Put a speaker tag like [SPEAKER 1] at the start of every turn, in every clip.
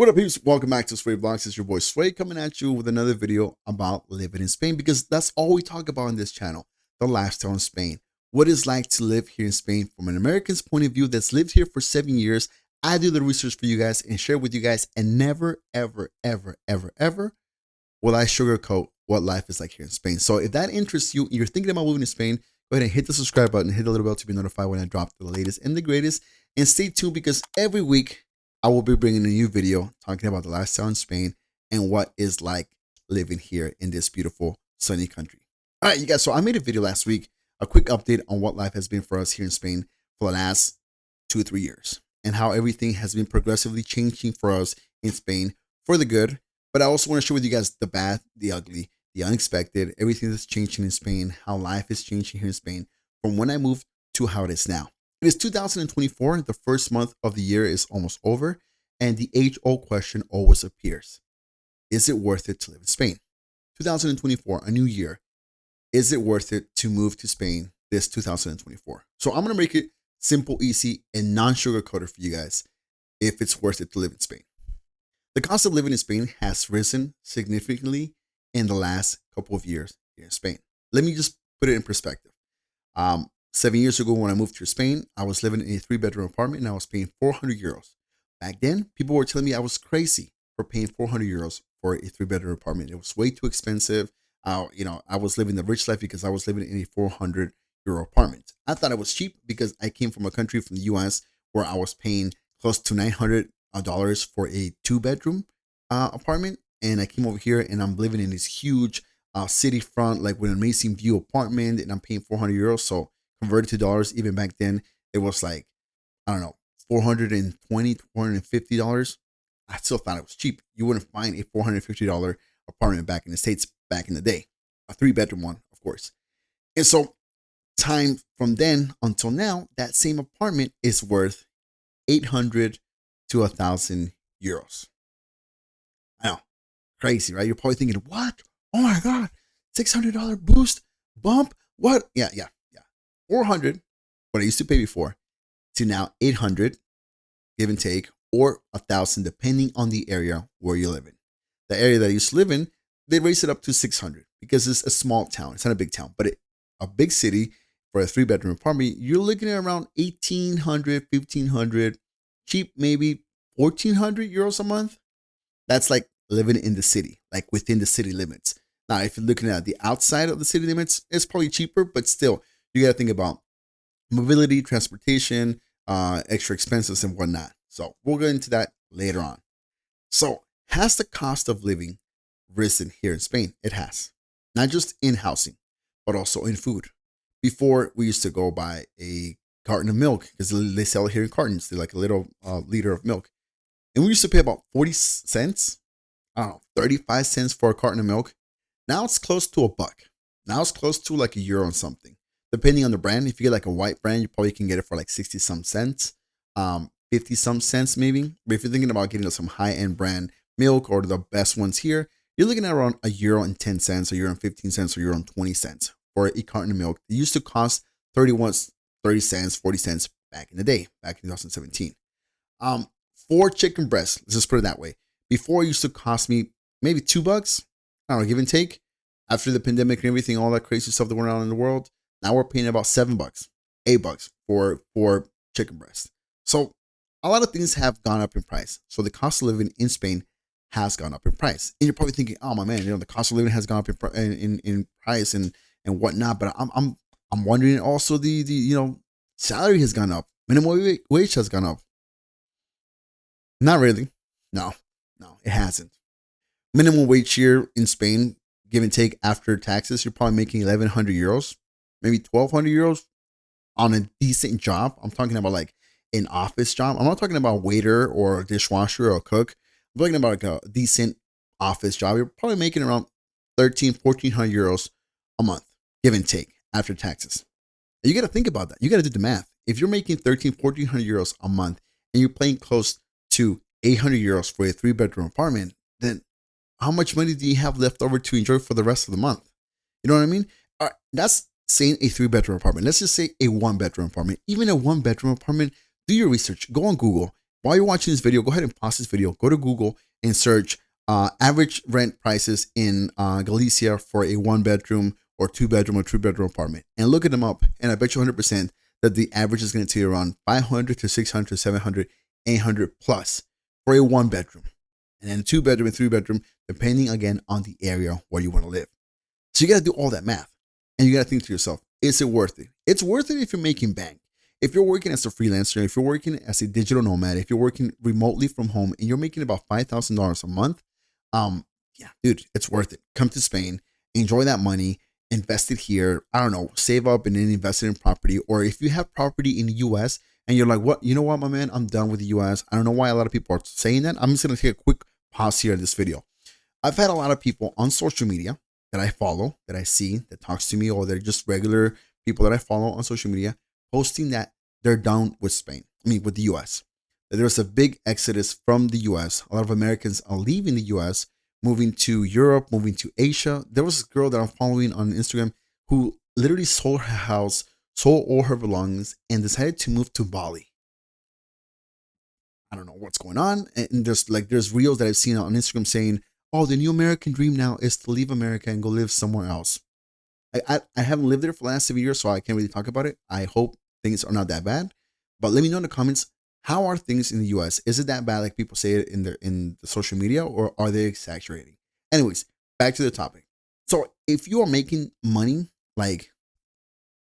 [SPEAKER 1] What up, peeps? Welcome back to Sway Vlogs. It's your boy Sway coming at you with another video about living in Spain, because that's all we talk about on this channel, the lifestyle in Spain. What it's like to live here in Spain from an American's point of view that's lived here for 7 years. I do the research for you guys and share with you guys, and never, ever, ever, ever, ever will I sugarcoat what life is like here in Spain. So if that interests you, you're thinking about moving to Spain, go ahead and hit the subscribe button, hit the little bell to be notified when I drop the latest and the greatest. And stay tuned, because every week I will be bringing a new video talking about the lifestyle in Spain and what is like living here in this beautiful sunny country. All right, you guys, so I made a video last week, a quick update on what life has been for us here in Spain for the last 2 or 3 years, and how everything has been progressively changing for us in Spain for the good. But I also want to share with you guys the bad, the ugly, the unexpected, everything that's changing in Spain, how life is changing here in Spain from when I moved to how it is now. It is 2024. The first month of the year is almost over, and the age-old question always appears. Is it worth it to live in Spain? 2024, a new year. Is it worth it to move to Spain this 2024? So I'm going to make it simple, easy, and non-sugar-coated for you guys if it's worth it to live in Spain. The cost of living in Spain has risen significantly in the last couple of years here in Spain. Let me just put it in perspective. 7 years ago, when I moved to Spain, I was living in a 3-bedroom apartment and I was paying 400 euros. Back then, people were telling me I was crazy for paying 400 euros for a 3-bedroom apartment. It was way too expensive. I was living the rich life because I was living in a 400 euro apartment. I thought it was cheap because I came from a country, from the US, where I was paying close to $900 for a 2-bedroom apartment. And I came over here and I'm living in this huge city front, like with an amazing view apartment, and I'm paying 400 euros. So converted to dollars, even back then, it was like, I don't know, $420, $450. I still thought it was cheap. You wouldn't find a $450 apartment back in the States back in the day. A 3-bedroom one, of course. And so time from then until now, that same apartment is worth 800 to 1,000 euros. I know, crazy, right? You're probably thinking, what? Oh my God, $600 boost, bump? What? Yeah. 400, what I used to pay before, to now 800, give and take, or 1,000, depending on the area where you live in. The area that I used to live in, they raised it up to 600 because it's a small town. It's not a big town, but a big city for a 3-bedroom apartment, you're looking at around 1,800, 1,500, cheap, maybe 1,400 euros a month. That's like living in the city, like within the city limits. Now, if you're looking at the outside of the city limits, it's probably cheaper, but still, you got to think about mobility, transportation, extra expenses and whatnot. So we'll get into that later on. So has the cost of living risen here in Spain? It has. Not just in housing, but also in food. Before, we used to go buy a carton of milk because they sell it here in cartons. They're like a little liter of milk. And we used to pay about 40 cents, I don't know, 35 cents for a carton of milk. Now it's close to $1. Now it's close to like €1 and something. Depending on the brand, if you get like a white brand, you probably can get it for like 60 some cents, 50 some cents maybe. But if you're thinking about getting some high-end brand milk or the best ones here, you're looking at around €1.10, €1.15, or €1.20 for a carton of milk. It used to cost 30 cents, 40 cents back in the day, back in 2017. 4 chicken breasts, let's just put it that way. Before, it used to cost me maybe $2, I don't know, give and take. After the pandemic and everything, all that crazy stuff that went on in the world, now we're paying about $7, $8 for chicken breast. So a lot of things have gone up in price. So the cost of living in Spain has gone up in price. And you're probably thinking, oh my man, the cost of living has gone up in price and whatnot. But I'm wondering also the salary has gone up. Minimum wage has gone up. Not really. No, it hasn't. Minimum wage here in Spain, give and take after taxes, you're probably making 1,100 euros. Maybe 1,200 euros on a decent job. I'm talking about like an office job. I'm not talking about waiter or a dishwasher or a cook. I'm talking about like a decent office job. You're probably making around 1,400 euros a month, give and take, after taxes. And you got to think about that. You got to do the math. If you're making 1,400 euros a month and you're paying close to 800 euros for a 3-bedroom apartment, then how much money do you have left over to enjoy for the rest of the month? You know what I mean? All right, that's saying a 3-bedroom apartment. Let's just say a 1-bedroom apartment. Even a 1-bedroom apartment, do your research. Go on Google While you're watching this video, go ahead and pause this video, go to Google and search average rent prices in Galicia for a 1 bedroom or 2 bedroom or 3 bedroom apartment, and look at them up. And I bet you 100% that the average is going to be around 500 to 600, 700, 800 plus for a 1 bedroom, and then 2 bedroom and 3 bedroom, depending again on the area where you want to live. So you got to do all that math, and you got to think to yourself, is it worth it? It's worth it if you're making bank. If you're working as a freelancer, if you're working as a digital nomad, if you're working remotely from home and you're making about $5,000 a month, yeah, dude, it's worth it. Come to Spain, enjoy that money, invest it here. I don't know, save up and then invest it in property. Or if you have property in the US and you're like, what, you know what, my man, I'm done with the US. I don't know why a lot of people are saying that. I'm just going to take a quick pause here in this video. I've had a lot of people on social media that I follow, that I see, that talks to me, or they're just regular people that I follow on social media, posting that they're done with Spain. I mean, with the US. There's a big exodus from the US. A lot of Americans are leaving the US, moving to Europe, moving to Asia. There was this girl that I'm following on Instagram who literally sold her house, sold all her belongings, and decided to move to Bali. I don't know what's going on. And there's reels that I've seen on Instagram saying, oh, the new American dream now is to leave America and go live somewhere else. I haven't lived there for the last 7 years, so I can't really talk about it. I hope things are not that bad. But let me know in the comments, how are things in the US? Is it that bad like people say it in the social media, or are they exaggerating? Anyways, back to the topic. So if you are making money like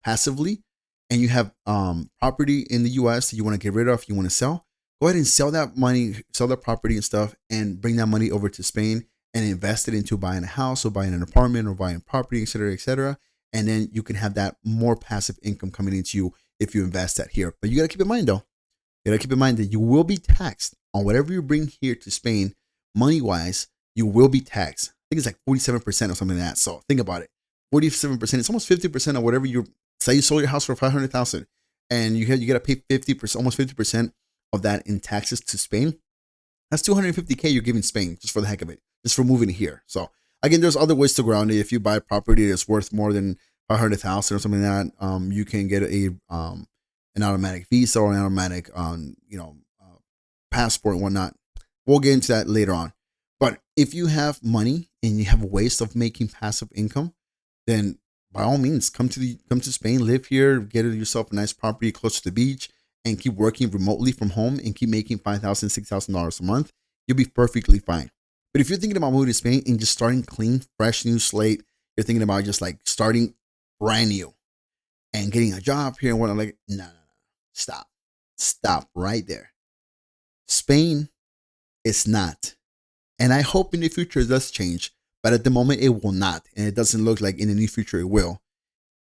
[SPEAKER 1] passively and you have property in the US that you want to get rid of, you want to sell, go ahead and sell that money, sell that property and stuff, and bring that money over to Spain and invest it into buying a house or buying an apartment or buying property, etc., etc. And then you can have that more passive income coming into you if you invest that here. But you got to keep in mind though, you got to keep in mind that you will be taxed on whatever you bring here to Spain, money-wise. You will be taxed. I think it's like 47% or something like that. So think about it. 47%. It's almost 50% of whatever you say. You sold your house for 500,000, and you got to pay 50%, almost 50% of that in taxes to Spain. That's 250K you're giving Spain just for the heck of it, just for moving here. So again, there's other ways to ground it. If you buy a property that's worth more than 500,000 or something like that, you can get an automatic visa or an automatic passport and whatnot. We'll get into that later on. But if you have money and you have ways of making passive income, then by all means come to Spain, live here, get yourself a nice property close to the beach, and keep working remotely from home and keep making $5,000, $6,000 a month. You'll be perfectly fine. But if you're thinking about moving to Spain and just starting clean, fresh, new slate, you're thinking about just like starting brand new and getting a job here and whatnot, like, no. Stop right there. Spain is not. And I hope in the future it does change, but at the moment it will not. And it doesn't look like in the near future it will.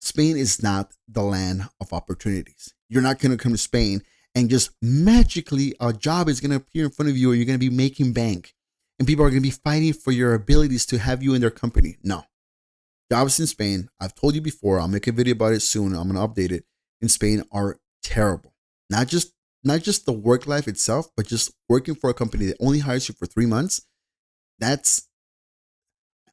[SPEAKER 1] Spain is not the land of opportunities. You're not going to come to Spain and just magically a job is going to appear in front of you and you're going to be making bank. And people are going to be fighting for your abilities to have you in their company. No. Jobs in Spain, I've told you before, I'll make a video about it soon. I'm going to update it. In Spain are terrible. Not just the work life itself, but just working for a company that only hires you for 3 months. That's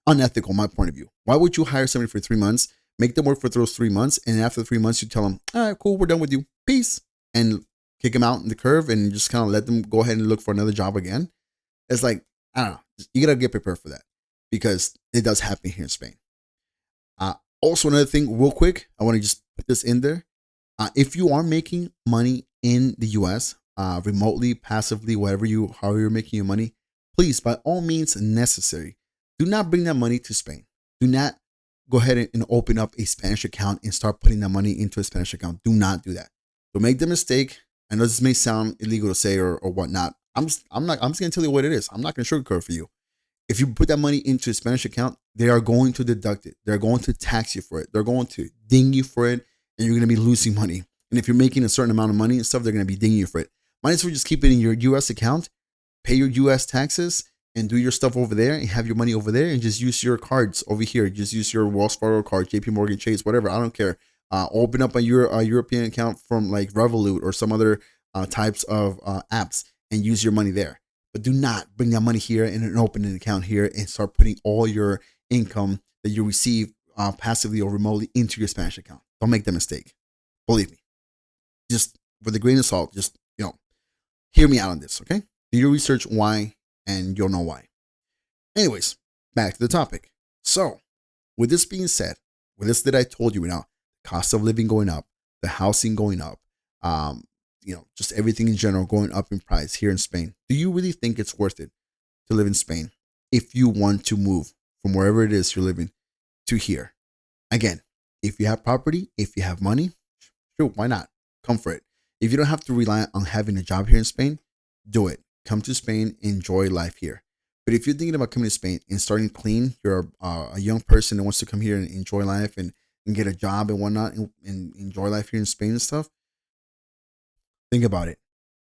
[SPEAKER 1] unethical, my point of view. Why would you hire somebody for 3 months, make them work for those 3 months, and after 3 months you tell them, all right, cool, we're done with you, peace, and kick them out in the curve and just kind of let them go ahead and look for another job again? It's like, I don't know. You gotta get prepared for that because it does happen here in Spain. Also, another thing, real quick, I want to just put this in there. If you are making money in the US, remotely, passively, however you're making your money, please, by all means necessary, do not bring that money to Spain. Do not go ahead and open up a Spanish account and start putting that money into a Spanish account. Do not do that. Don't make the mistake. I know this may sound illegal to say or whatnot. I'm just gonna tell you what it is. I'm not gonna sugarcoat for you. If you put that money into a Spanish account, they are going to deduct it. They're going to tax you for it. They're going to ding you for it, and you're going to be losing money. And if you're making a certain amount of money and stuff, they're going to be dinging you for it. Might as well just keep it in your US account, pay your US taxes, and do your stuff over there and have your money over there and just use your cards over here. Just use your Wells Fargo card, JP Morgan Chase, whatever. I don't care. Open up a European account from like Revolut or some other types of apps and use your money there. But do not bring that money here and open an account here and start putting all your income that you receive passively or remotely into your Spanish account. Don't make that mistake. Believe me. Just with a grain of salt, just, Hear me out on this, okay? Do your research why, and you'll know why. Anyways, back to the topic. So, with this being said, with this that I told you now, cost of living going up, the housing going up, just everything in general going up in price here in Spain. Do you really think it's worth it to live in Spain if you want to move from wherever it is you're living to here? Again, if you have property, if you have money, sure, why not? Come for it. If you don't have to rely on having a job here in Spain, do it. Come to Spain, enjoy life here. But if you're thinking about coming to Spain and starting clean, you're a young person that wants to come here and enjoy life and get a job and whatnot and enjoy life here in Spain and stuff, think about it.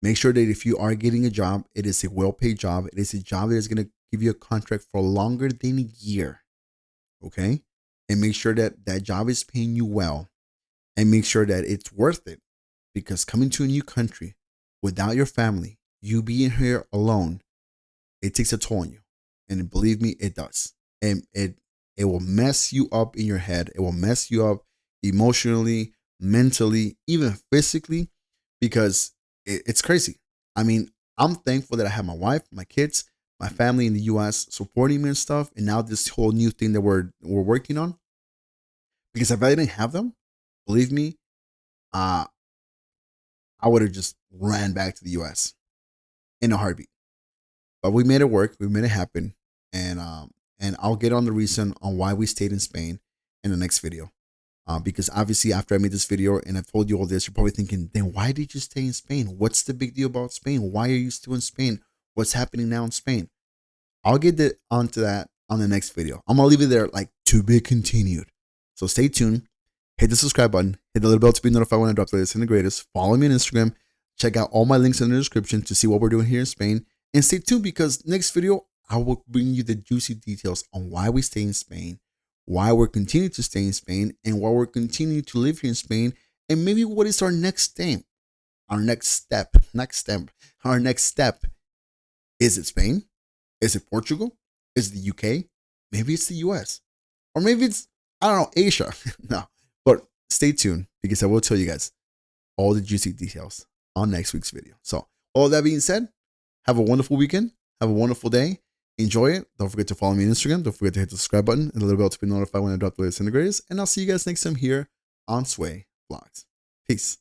[SPEAKER 1] Make sure that if you are getting a job, it is a well-paid job. It is a job that is going to give you a contract for longer than a year. Okay? And make sure that that job is paying you well. And make sure that it's worth it. Because coming to a new country without your family, you being here alone, it takes a toll on you. And believe me, it does. And it will mess you up in your head. It will mess you up emotionally, mentally, even physically, because it's crazy. I mean, I'm thankful that I have my wife, my kids, my family in the US supporting me and stuff. And now this whole new thing that we're working on. Because if I didn't have them, believe me, I would have just ran back to the US in a heartbeat. But we made it work. We made it happen. And I'll get on the reason on why we stayed in Spain in the next video. Because obviously after I made this video and I told you all this, you're probably thinking, then why did you stay in Spain? What's the big deal about Spain? Why are you still in Spain? What's happening now in Spain? I'll get onto that on the next video. I'm going to leave it there like to be continued. So stay tuned. Hit the subscribe button. Hit the little bell to be notified when I drop the latest and the greatest. Follow me on Instagram. Check out all my links in the description to see what we're doing here in Spain. And stay tuned because next video, I will bring you the juicy details on why we stay in Spain, why we're continuing to stay in Spain, and why we're continuing to live here in Spain, and maybe what is our next step. Our next step. Is it Spain? Is it Portugal? Is it the UK? Maybe it's the US. Or maybe it's, I don't know, Asia. No. But stay tuned because I will tell you guys all the juicy details on next week's video. So, all that being said, have a wonderful weekend. Have a wonderful day. Enjoy it. Don't forget to follow me on Instagram. Don't forget to hit the subscribe button and the little bell to be notified when I drop the latest and the greatest. And I'll see you guys next time here on Sway Vlogs. Peace.